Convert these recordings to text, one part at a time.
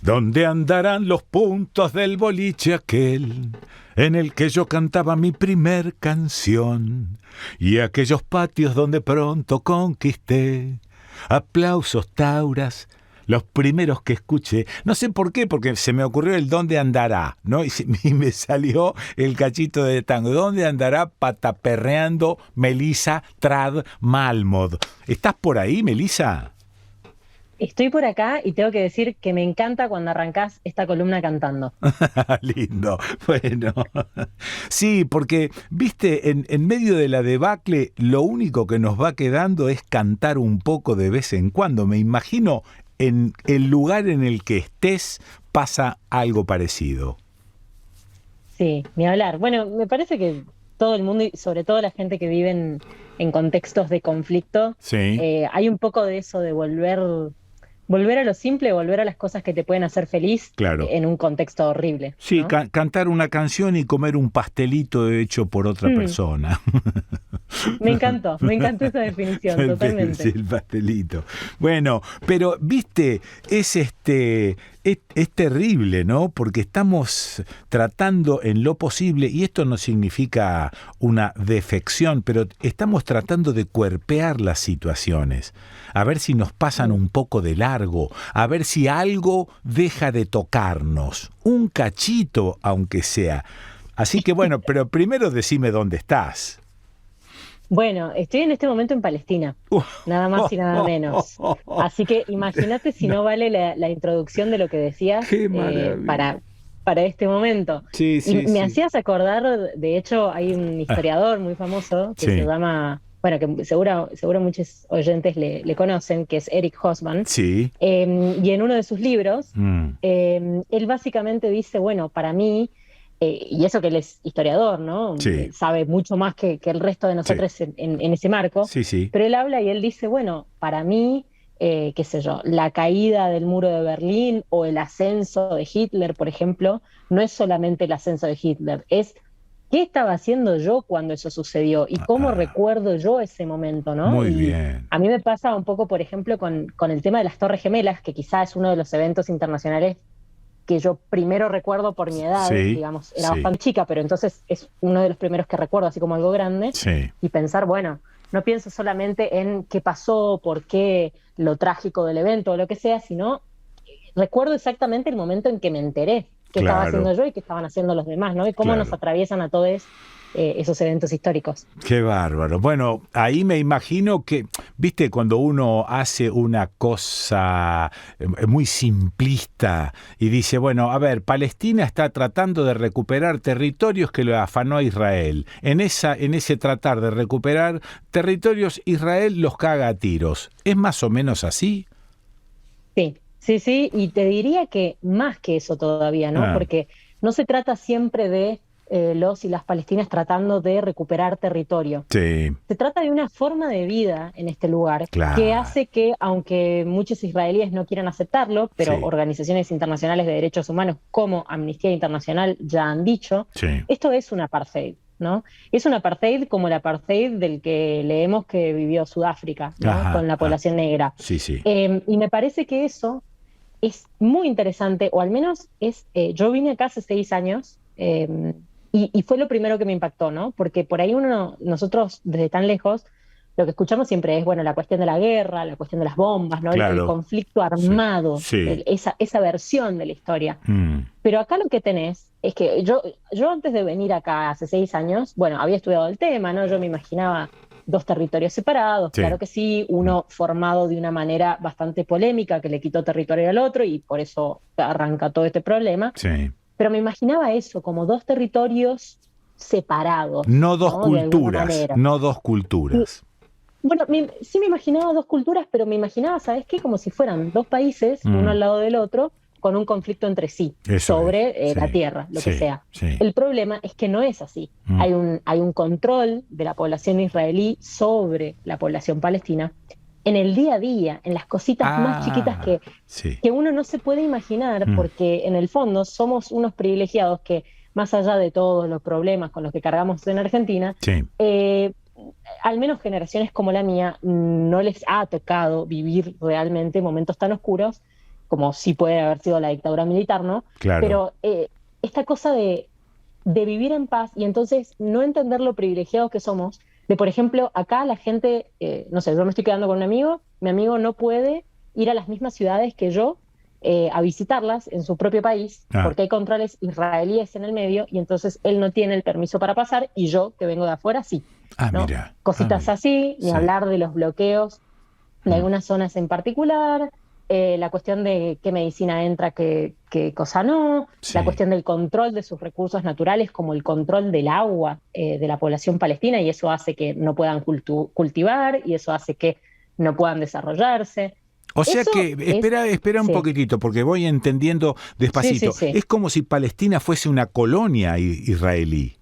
¿Dónde andarán los puntos del boliche aquel en el que yo cantaba mi primer canción? Y aquellos patios donde pronto conquisté aplausos, tauras, los primeros que escuché. No sé por qué, porque se me ocurrió el ¿dónde andará?, ¿no? Y me salió el cachito de tango. ¿Dónde andará pataperreando Melissa Trad Malmod? ¿Estás por ahí, Melissa? Estoy por acá y tengo que decir que me encanta cuando arrancás esta columna cantando. Lindo, bueno. Sí, porque, viste, en medio de la debacle, lo único que nos va quedando es cantar un poco de vez en cuando. Me imagino en el lugar en el que estés pasa algo parecido. Sí, ni hablar. Bueno, me parece que todo el mundo y sobre todo la gente que vive en contextos de conflicto, Sí. hay un poco de eso de volver a lo simple, volver a las cosas que te pueden hacer feliz Claro. en un contexto horrible, Sí, ¿no? cantar una canción y comer un pastelito hecho por otra Mm, persona. me encantó esa definición, Sí, totalmente. el pastelito. Bueno, pero viste, es terrible, ¿no? Porque estamos tratando en lo posible, y esto no significa una defección, pero estamos tratando de cuerpear las situaciones, a ver si nos pasan Mm. un poco de largo, a ver si algo deja de tocarnos, un cachito aunque sea. Así que bueno, pero primero decime dónde estás. Bueno, estoy en este momento en Palestina, nada más y nada menos. Así que imagínate si No, no vale la introducción de lo que decías qué maravilla. para este momento. Sí, Y sí, me sí. hacías acordar, de hecho, hay un Ah, historiador muy famoso que se sí, llama, bueno, que seguro muchos oyentes le conocen, que es Eric Hobsbawm. sí. Y en uno de sus libros, Mm, él básicamente dice, bueno, para mí, y eso que él es historiador, ¿no? sí, Sabe mucho más que el resto de sí, nosotros en ese marco, sí, sí. pero él habla y él dice, bueno, para mí, qué sé yo, la caída del muro de Berlín o el ascenso de Hitler, por ejemplo, no es solamente el ascenso de Hitler, es qué estaba haciendo yo cuando eso sucedió y cómo Ah, recuerdo yo ese momento, ¿no? muy Y bien. a mí me pasa un poco, por ejemplo, con el tema de las Torres Gemelas, que quizás es uno de los eventos internacionales que yo primero recuerdo por mi edad, Sí, digamos, era sí, bastante chica, pero entonces es uno de los primeros que recuerdo, así como algo grande, sí. y pensar, bueno, no pienso solamente en qué pasó, por qué, lo trágico del evento o lo que sea, sino recuerdo exactamente el momento en que me enteré qué estaba Claro. haciendo yo y qué estaban haciendo los demás, ¿no? Y cómo nos Claro. atraviesan a todos esos eventos históricos. Qué bárbaro. Bueno, ahí me imagino que, viste, cuando uno hace una cosa muy simplista y dice, bueno, a ver, Palestina está tratando de recuperar territorios que lo afanó a Israel. En ese tratar de recuperar territorios, Israel los caga a tiros. ¿Es más o menos así? Sí, sí, sí, y te diría que más que eso todavía, ¿no? Ah, Porque no se trata siempre de los y las palestinas tratando de recuperar territorio. sí, Se trata de una forma de vida en este lugar que claro. hace que, aunque muchos israelíes no quieran aceptarlo, pero Sí, organizaciones internacionales de derechos humanos como Amnistía Internacional ya han dicho, sí. esto es un apartheid, ¿no? Es un apartheid como el apartheid del que leemos que vivió Sudáfrica, ¿no? Ajá, Con la ah, población negra. sí, sí. Y me parece que eso es muy interesante, o al menos yo vine acá hace 6 años y fue lo primero que me impactó, ¿no? Porque por ahí nosotros desde tan lejos, lo que escuchamos siempre es, bueno, la cuestión de la guerra, la cuestión de las bombas, ¿no? El Claro. conflicto Sí, armado, sí. esa versión de la historia. Mm, Pero acá lo que tenés es que yo antes de venir acá hace 6 años, bueno, había estudiado el tema, ¿no? Yo me imaginaba dos territorios separados, sí. claro que sí, Mm, uno formado de una manera bastante polémica que le quitó territorio al otro y por eso arranca todo este problema, sí. pero me imaginaba eso como dos territorios separados, No dos ¿no? De alguna culturas, manera. no dos Y, culturas. bueno, sí me imaginaba dos culturas, pero me imaginaba, ¿sabes qué? Como si fueran dos países, uno Mm, al lado del otro, con un conflicto entre sí, eso es. sobre la Sí, tierra, lo que sí, sea. sí. El problema es que no es así. Mm. Hay un control de la población israelí sobre la población palestina en el día a día, en las cositas más chiquitas Ah, sí. que uno no se puede imaginar, Mm, porque en el fondo somos unos privilegiados que, más allá de todos los problemas con los que cargamos en Argentina, sí. eh, al menos generaciones como la mía no les ha tocado vivir realmente momentos tan oscuros como sí puede haber sido la dictadura militar, ¿no? Claro. Pero esta cosa de vivir en paz y entonces no entender lo privilegiados que somos, de por ejemplo, acá la gente, no sé, yo me estoy quedando con un amigo, mi amigo no puede ir a las mismas ciudades que yo a visitarlas en su propio país, porque hay controles israelíes en el medio y entonces él no tiene el permiso para pasar y yo, que vengo de afuera, sí. ¿no? Mira. Cositas así, ni hablar de los bloqueos de algunas zonas en particular, la cuestión de qué medicina entra, qué cosa no, la cuestión del control de sus recursos naturales, como el control del agua de la población palestina, y eso hace que no puedan cultivar, y eso hace que no puedan desarrollarse. O sea que, espera un poquitito, porque voy entendiendo despacito. Sí. Es como si Palestina fuese una colonia israelí.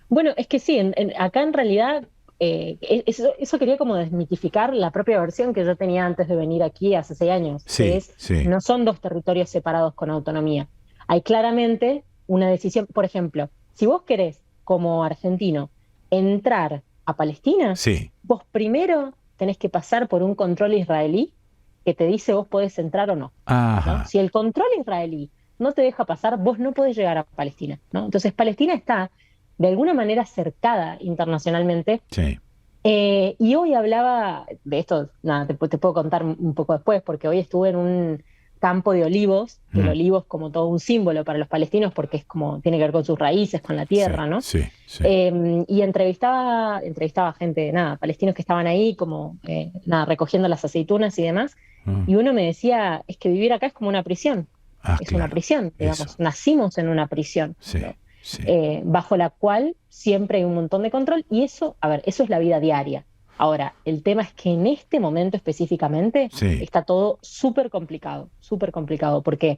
Bueno, es que sí, acá en realidad eso quería como desmitificar la propia versión que yo tenía antes de venir aquí hace 6 años, que no son 2 territorios separados con autonomía. Hay claramente una decisión, por ejemplo, si vos querés, como argentino, entrar a Palestina, vos primero tenés que pasar por un control israelí que te dice vos podés entrar o no. ¿no? Si el control israelí no te deja pasar, vos no podés llegar a Palestina. ¿no? Entonces Palestina está de alguna manera cercada internacionalmente. Y hoy hablaba de esto, nada, te puedo contar un poco después, porque hoy estuve en un campo de olivos, que el olivo es como todo un símbolo para los palestinos, porque es como, tiene que ver con sus raíces, con la tierra, ¿no? Y entrevistaba gente, nada, palestinos que estaban ahí, como, recogiendo las aceitunas y demás, y uno me decía, es que vivir acá es como una prisión, una prisión, digamos, nacimos en una prisión, ¿no? Bajo la cual siempre hay un montón de control y eso es la vida diaria. Ahora, el tema es que en este momento específicamente está todo súper complicado, porque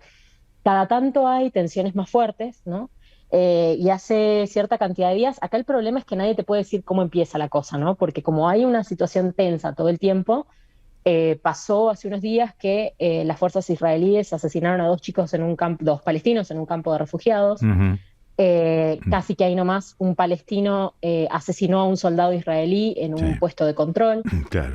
cada tanto hay tensiones más fuertes, ¿no? Y hace cierta cantidad de días, acá el problema es que nadie te puede decir cómo empieza la cosa, ¿no? Porque como hay una situación tensa todo el tiempo, pasó hace unos días que las fuerzas israelíes asesinaron a 2 chicos en 2 palestinos en un campo de refugiados. Casi que ahí nomás un palestino asesinó a un soldado israelí en un puesto de control.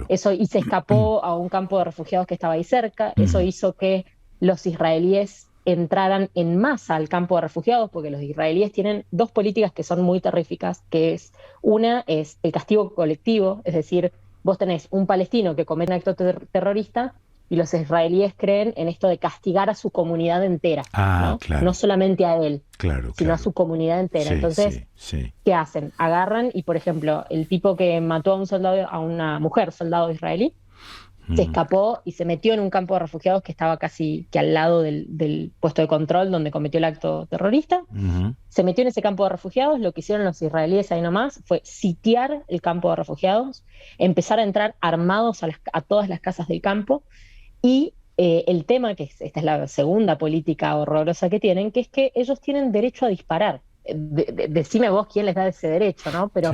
Eso, y se escapó a un campo de refugiados que estaba ahí cerca. Eso hizo que los israelíes entraran en masa al campo de refugiados, porque los israelíes tienen 2 políticas que son muy terríficas, una es el castigo colectivo, es decir, vos tenés un palestino que comete un acto terrorista y los israelíes creen en esto de castigar a su comunidad entera, ¿no? No solamente a él, sino a su comunidad entera. Entonces, ¿qué hacen? Agarran y, por ejemplo, el tipo que mató a una mujer, soldado israelí, se escapó y se metió en un campo de refugiados que estaba casi que al lado del puesto de control donde cometió el acto terrorista. Se metió en ese campo de refugiados. Lo que hicieron los israelíes ahí nomás fue sitiar el campo de refugiados, empezar a entrar armados a todas las casas del campo. Y el tema, esta es la segunda política horrorosa que tienen, que es que ellos tienen derecho a disparar. Decime vos quién les da ese derecho, ¿no? Pero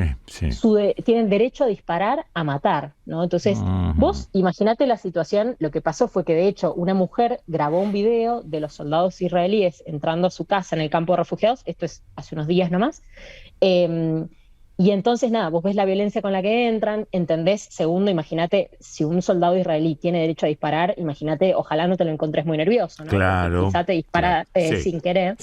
tienen derecho a disparar, a matar, ¿no? Entonces, vos imaginate la situación. Lo que pasó fue que, de hecho, una mujer grabó un video de los soldados israelíes entrando a su casa en el campo de refugiados. Esto es hace unos días nomás. Y entonces, nada, vos ves la violencia con la que entran, entendés. Segundo, imagínate, si un soldado israelí tiene derecho a disparar, imagínate, ojalá no te lo encontres muy nervioso, ¿no? Porque quizá te dispara sin querer.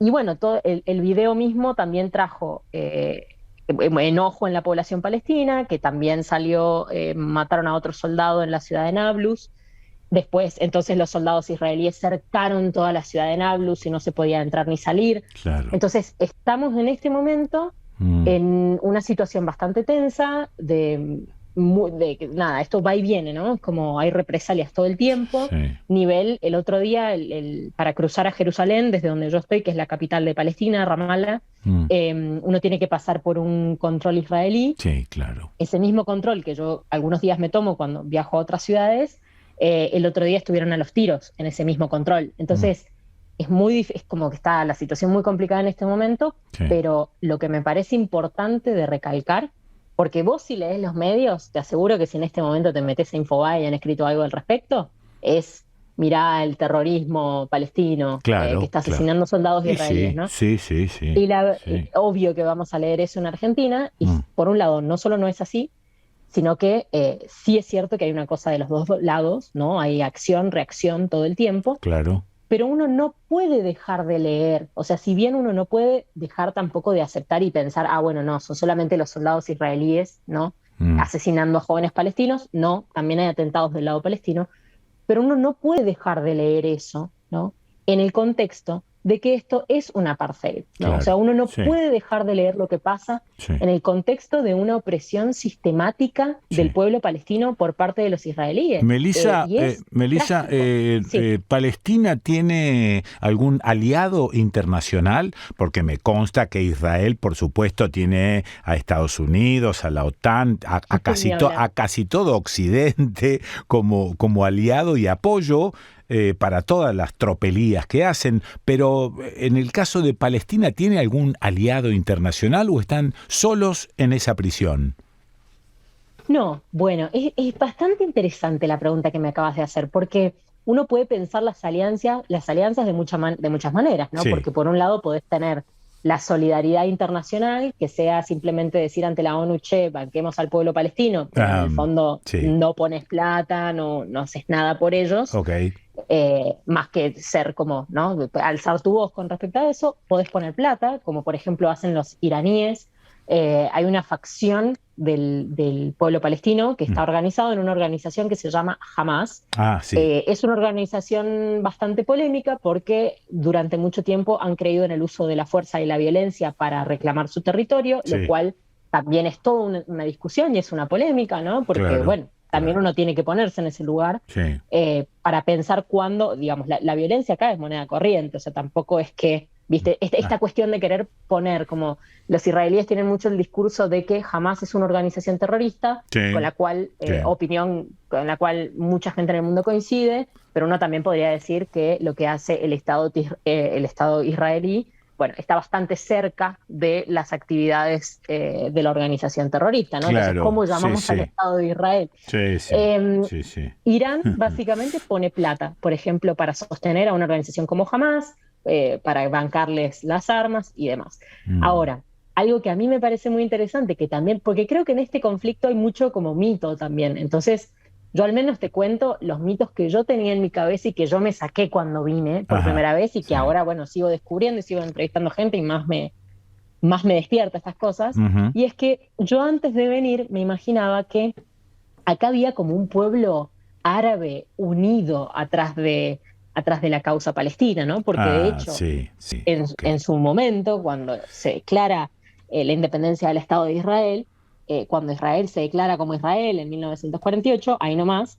Y bueno, todo el video mismo también trajo enojo en la población palestina, que también salió, mataron a otro soldado en la ciudad de Nablus. Después, entonces, los soldados israelíes cercaron toda la ciudad de Nablus y no se podía entrar ni salir. Entonces, estamos en este momento en una situación bastante tensa nada, esto va y viene, ¿no? Es como hay represalias todo el tiempo. El otro día, para cruzar a Jerusalén, desde donde yo estoy, que es la capital de Palestina, Ramallah, uno tiene que pasar por un control israelí. Ese mismo control que yo algunos días me tomo cuando viajo a otras ciudades, el otro día estuvieron a los tiros en ese mismo control. Entonces, es como que está la situación muy complicada en este momento, pero lo que me parece importante de recalcar, porque vos si lees los medios, te aseguro que si en este momento te metes a Infobae y han escrito algo al respecto, es mirá el terrorismo palestino que está asesinando soldados israelíes, ¿no? Y obvio que vamos a leer eso en Argentina, y por un lado no solo no es así, sino que sí es cierto que hay una cosa de los dos lados, ¿no? Hay acción, reacción todo el tiempo. Claro. Pero uno no puede dejar de leer, o sea, si bien uno no puede dejar tampoco de aceptar y pensar, bueno, no, son solamente los soldados israelíes, ¿no? Asesinando a jóvenes palestinos, no, también hay atentados del lado palestino, pero uno no puede dejar de leer eso, ¿no? En el contexto de que esto es un apartheid, ¿no? Claro, O sea, uno no sí. puede dejar de leer lo que pasa Sí. en el contexto de una opresión sistemática Sí. del pueblo palestino por parte de los israelíes. Melissa, Y es Melissa, trágico. Sí. ¿Palestina tiene algún aliado internacional? Porque me consta que Israel, por supuesto, tiene a Estados Unidos, a la OTAN, a Ni hablar. casi todo Occidente como aliado y apoyo para todas las tropelías que hacen. Pero en el caso de Palestina, ¿tiene algún aliado internacional o están solos en esa prisión? No, bueno, es bastante interesante la pregunta que me acabas de hacer, porque uno puede pensar las alianzas de muchas maneras, ¿no? Sí. Porque por un lado podés tener la solidaridad internacional, que sea simplemente decir ante la ONU, che, banquemos al pueblo palestino, pero en el fondo sí. no pones plata, no haces nada por ellos. Okay. Más que ser como, ¿no? Alzar tu voz con respecto a eso, podés poner plata, como por ejemplo hacen los iraníes. Hay una facción del pueblo palestino que está organizado en una organización que se llama Hamas. Sí. Es una organización bastante polémica porque durante mucho tiempo han creído en el uso de la fuerza y la violencia para reclamar su territorio, Sí. lo cual también es toda una discusión y es una polémica, ¿no? Porque, Claro, bueno, también uno tiene que ponerse en ese lugar Sí. para pensar cuándo, digamos, la violencia acá es moneda corriente, o sea, tampoco es que, viste, esta cuestión de querer poner, como los israelíes tienen mucho el discurso de que Hamas es una organización terrorista, Sí. con la cual, Sí. opinión con la cual mucha gente en el mundo coincide, pero uno también podría decir que lo que hace el Estado israelí, bueno, está bastante cerca de las actividades de la organización terrorista, ¿no? Claro, Entonces, ¿cómo llamamos sí, al sí. Estado de Israel? Sí, sí. Sí, sí. Irán básicamente pone plata, por ejemplo, para sostener a una organización como Hamas, para bancarles las armas y demás. Ahora, algo que a mí me parece muy interesante, que también, porque creo que en este conflicto hay mucho como mito también, entonces yo al menos te cuento los mitos que yo tenía en mi cabeza y que yo me saqué cuando vine por primera vez y que ahora, bueno, sigo descubriendo y sigo entrevistando gente y más me despierta estas cosas. Y es que yo antes de venir me imaginaba que acá había como un pueblo árabe unido atrás de la causa palestina, ¿no? Porque de hecho, sí, sí. en su momento, cuando se declara la independencia del Estado de Israel, cuando Israel se declara como Israel en 1948, ahí nomás,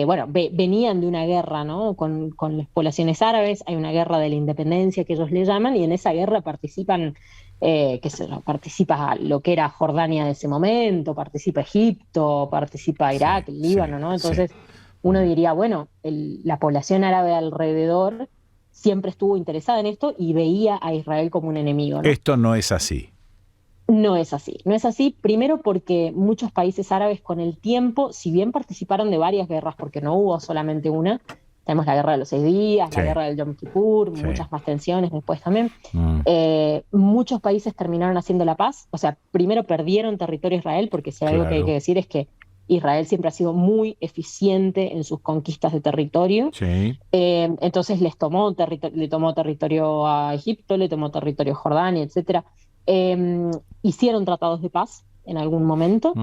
bueno, venían de una guerra, ¿no? Con las poblaciones árabes, hay una guerra de la independencia que ellos le llaman, y en esa guerra participan, participa lo que era Jordania de ese momento, participa Egipto, participa Irak, Líbano, ¿no? Entonces uno diría, bueno, la población árabe alrededor siempre estuvo interesada en esto y veía a Israel como un enemigo, ¿no? Esto no es así. No es así. No es así, primero porque muchos países árabes con el tiempo, si bien participaron de varias guerras, porque no hubo solamente una, tenemos la guerra de los 6 días, la guerra del Yom Kippur, muchas más tensiones después también, muchos países terminaron haciendo la paz, o sea, primero perdieron territorio a Israel, porque si hay algo que hay que decir es que Israel siempre ha sido muy eficiente en sus conquistas de territorio. Sí. Entonces le tomó territorio a Egipto, le tomó territorio a Jordania, etcétera. Hicieron tratados de paz en algún momento.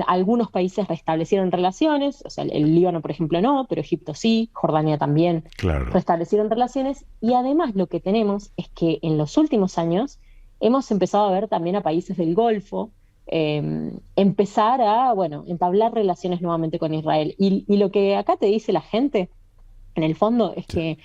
Algunos países restablecieron relaciones, o sea, el Líbano, por ejemplo, no, pero Egipto sí, Jordania también restablecieron relaciones. Y además lo que tenemos es que en los últimos años hemos empezado a ver también a países del Golfo empezar a, bueno, entablar relaciones nuevamente con Israel. Y lo que acá te dice la gente, en el fondo, es que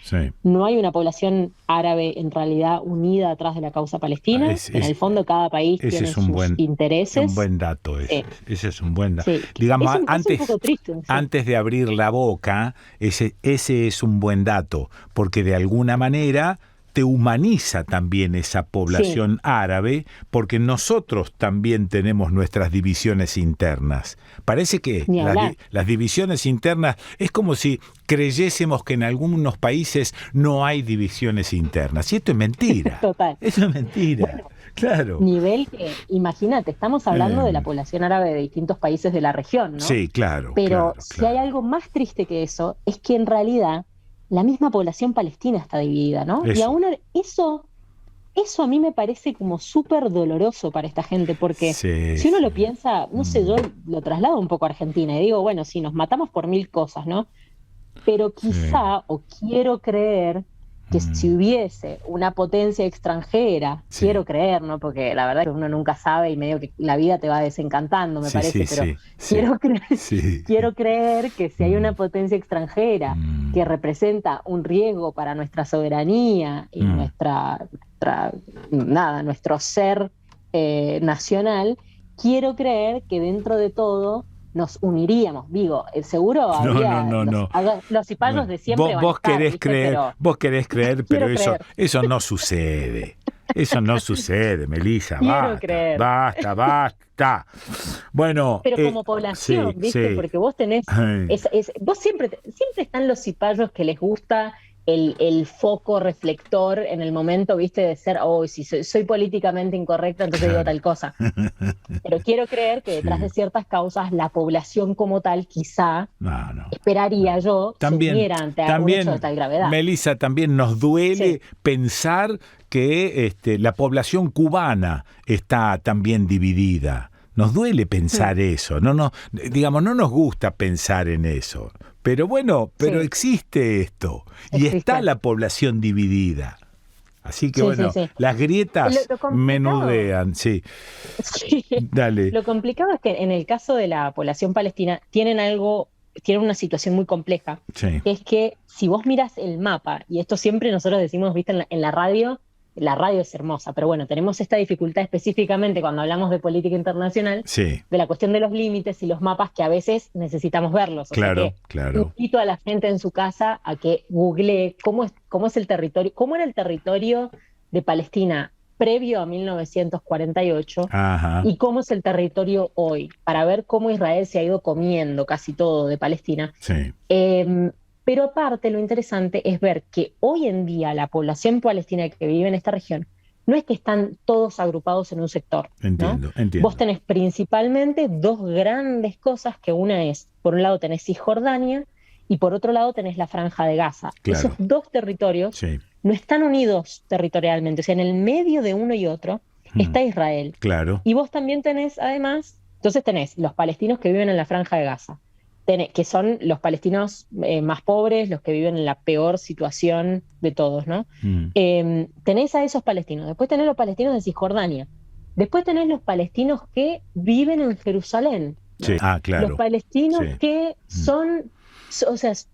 no hay una población árabe en realidad unida atrás de la causa palestina. En el fondo, cada país tiene sus intereses. Es un buen dato ese. Ese es un buen dato. Sí. Digamos, es un poco triste, antes de abrir la boca, ese es un buen dato, porque de alguna manera te humaniza también esa población árabe, porque nosotros también tenemos nuestras divisiones internas. Parece que las divisiones internas es como si creyésemos que en algunos países no hay divisiones internas. Y esto es mentira. Total. Eso es mentira. Bueno, Claro. Nivel que, imagínate, estamos hablando de la población árabe de distintos países de la región, ¿no? Sí, claro. Pero claro, si hay algo más triste que eso, es que en realidad la misma población palestina está dividida, ¿no? Y Eso. aún eso a mí me parece como súper doloroso para esta gente, porque Sí, si uno sí. lo piensa, no sé, yo lo traslado un poco a Argentina y digo, bueno, sí, nos matamos por mil cosas, ¿no? Pero Sí. quizá, o quiero creer, que si hubiese una potencia extranjera, Sí. quiero creer, ¿no? Porque la verdad es que uno nunca sabe y medio que la vida te va desencantando, me parece, pero quiero creer, quiero creer que si hay una potencia extranjera que representa un riesgo para nuestra soberanía y nuestro ser nacional, quiero creer que dentro de todo nos uniríamos. Digo, seguro habría No. los cipayos de siempre van a Vos estar, querés ¿viste? creer, Pero vos querés creer, pero quiero creer. eso no sucede. Eso no sucede, Melissa. Quiero creer. Basta. Bueno, pero como población, sí, ¿viste? sí. Porque vos tenés, vos siempre están los cipayos que les gusta el foco reflector en el momento, ¿viste? De ser, si soy políticamente incorrecta, entonces digo tal cosa. Pero quiero creer que detrás de ciertas causas, la población como tal, quizá, esperaría yo, también, se uniera ante un hecho de tal gravedad. Melissa, también nos duele pensar que la población cubana está también dividida. Nos duele pensar eso, no nos gusta pensar en eso. Pero bueno, existe esto y está la población dividida. Así que las grietas menudean, sí. Dale. Lo complicado es que en el caso de la población palestina tienen una situación muy compleja, que es que si vos miras el mapa, y esto siempre nosotros decimos, viste, en la radio es hermosa, pero bueno, tenemos esta dificultad específicamente cuando hablamos de política internacional, de la cuestión de los límites y los mapas que a veces necesitamos verlos. Claro. Invito a la gente en su casa a que googlee cómo es el territorio, cómo era el territorio de Palestina previo a 1948 y cómo es el territorio hoy, para ver cómo Israel se ha ido comiendo casi todo de Palestina. Sí. Pero aparte, lo interesante es ver que hoy en día la población palestina que vive en esta región no es que están todos agrupados en un sector. Entiendo. Vos tenés principalmente dos grandes cosas, que una es, por un lado tenés Cisjordania y por otro lado tenés la Franja de Gaza. Claro. Esos dos territorios no están unidos territorialmente, o sea, en el medio de uno y otro está Israel. Claro. Y vos también tenés, además, entonces tenés los palestinos que viven en la Franja de Gaza, que son los palestinos más pobres, los que viven en la peor situación de todos, ¿no? Tenés a esos palestinos, después tenés los palestinos de Cisjordania, después tenés los palestinos que viven en Jerusalén, ¿no? Sí. Claro. Los palestinos que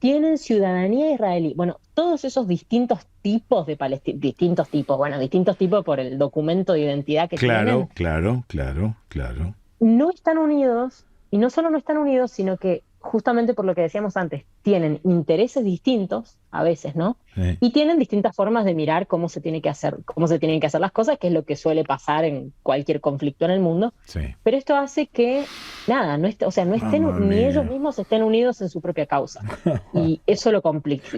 tienen ciudadanía israelí. Bueno, todos esos distintos tipos de palestinos, distintos tipos por el documento de identidad que tienen. Claro. No están unidos, y no solo no están unidos, sino que justamente por lo que decíamos antes, tienen intereses distintos, a veces, ¿no? Y tienen distintas formas de mirar cómo se tienen que hacer las cosas, que es lo que suele pasar en cualquier conflicto en el mundo. Sí. Pero esto hace que, ni ellos mismos estén unidos en su propia causa. Y eso lo complica.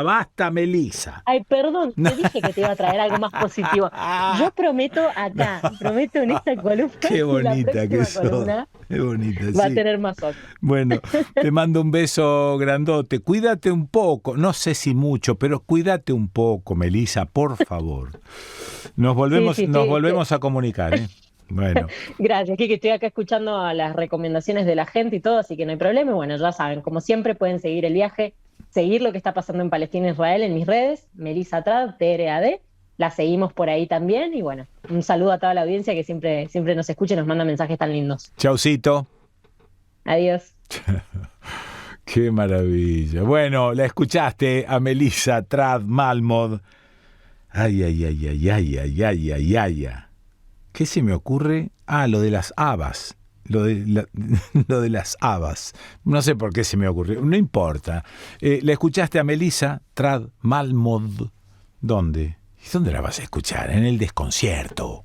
Basta, Melissa. Ay, perdón, te dije que te iba a traer algo más positivo. Yo prometo en esta columna. Qué bonita que sos. Qué bonita, va a tener más otro. Bueno, te mando un beso grandote. Cuídate un poco, no sé si mucho, pero cuídate un poco, Melissa, por favor. Nos volvemos a comunicar, ¿eh? Bueno. Gracias, que estoy acá escuchando a las recomendaciones de la gente y todo, así que no hay problema. Bueno, ya saben, como siempre pueden seguir el viaje, seguir lo que está pasando en Palestina e Israel en mis redes, Melissa Trad, TRAD. La seguimos por ahí también y bueno, un saludo a toda la audiencia que siempre nos escucha y nos manda mensajes tan lindos. Chaucito. Adiós. Qué maravilla. Bueno, la escuchaste a Melissa Trad Malmod. Ay. ¿Qué se me ocurre? Lo de las habas. Lo de las habas. No sé por qué se me ocurrió. No importa. La escuchaste a Melissa Trad Malmod. ¿Dónde? ¿Y dónde la vas a escuchar? En el desconcierto.